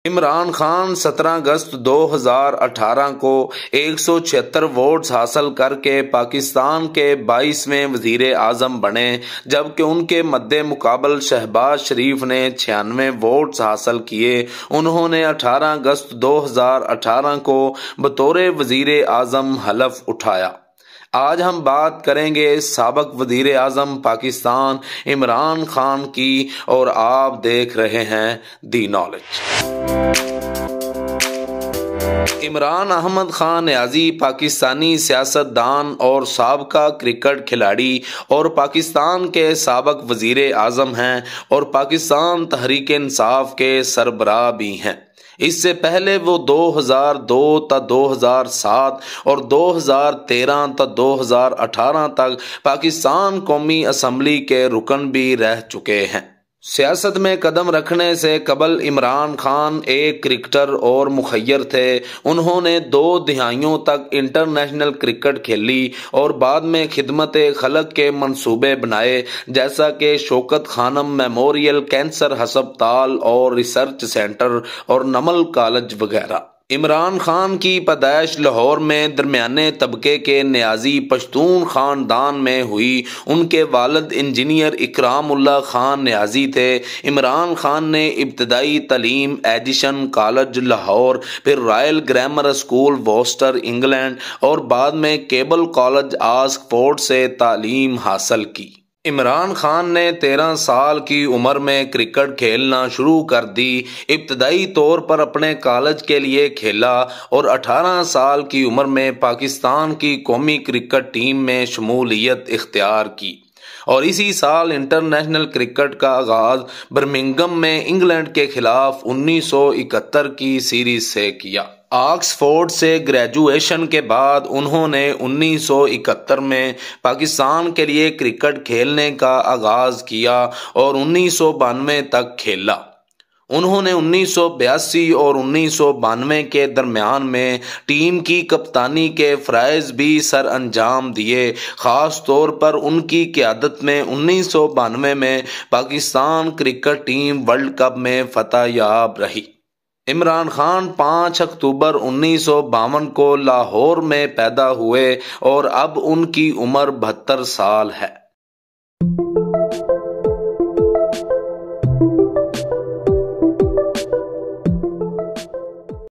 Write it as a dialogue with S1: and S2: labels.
S1: عمران خان 17 اگست 2018 کو 176 ووٹس حاصل کر کے پاکستان کے 22ویں وزیر اعظم بنے، جبکہ ان کے مد مقابل شہباز شریف نے 96 ووٹس حاصل کیے۔ انہوں نے 18 اگست 2018 کو بطور وزیر اعظم حلف اٹھایا۔ آج ہم بات کریں گے سابق وزیر اعظم پاکستان عمران خان کی، اور آپ دیکھ رہے ہیں دی نالج۔ عمران احمد خان نیازی پاکستانی سیاستدان اور سابقہ کرکٹ کھلاڑی اور پاکستان کے سابق وزیر اعظم ہیں، اور پاکستان تحریک انصاف کے سربراہ بھی ہیں۔ اس سے پہلے وہ 2002 تا 2007 اور 2013 تا 2018 تک پاکستان قومی اسمبلی کے رکن بھی رہ چکے ہیں۔ سیاست میں قدم رکھنے سے قبل عمران خان ایک کرکٹر اور مخیر تھے۔ انہوں نے 2 دہائیوں تک انٹرنیشنل کرکٹ کھیلی اور بعد میں خدمت خلق کے منصوبے بنائے، جیسا کہ شوکت خانم میموریل کینسر ہسپتال اور ریسرچ سینٹر اور نمل کالج وغیرہ۔ عمران خان کی پیدائش لاہور میں درمیانے طبقے کے نیازی پشتون خاندان میں ہوئی۔ ان کے والد انجینئر اکرام اللہ خان نیازی تھے۔ عمران خان نے ابتدائی تعلیم ایجیشن کالج لاہور، پھر Royal grammar school Worcester England اور بعد میں کیبل کالج آکسفورڈ سے تعلیم حاصل کی۔ عمران خان نے 13 سال کی عمر میں کرکٹ کھیلنا شروع کر دی۔ ابتدائی طور پر اپنے کالج کے لیے کھیلا اور 18 سال کی عمر میں پاکستان کی قومی کرکٹ ٹیم میں شمولیت اختیار کی، اور اسی سال انٹرنیشنل کرکٹ کا آغاز برمنگھم میں انگلینڈ کے خلاف 1971 کی سیریز سے کیا۔ آکسفورڈ سے گریجویشن کے بعد انہوں نے 1971 میں پاکستان کے لیے کرکٹ کھیلنے کا آغاز کیا اور 1992 تک کھیلا۔ انہوں نے 1982 اور 1992 کے درمیان میں ٹیم کی کپتانی کے فرائض بھی سر انجام دیے۔ خاص طور پر ان کی قیادت میں 1992 میں Pakistan cricket team world cup میں فتح یاب رہی۔ عمران خان 5 اکتوبر 1952 کو لاہور میں پیدا ہوئے اور اب ان کی عمر 72 سال ہے۔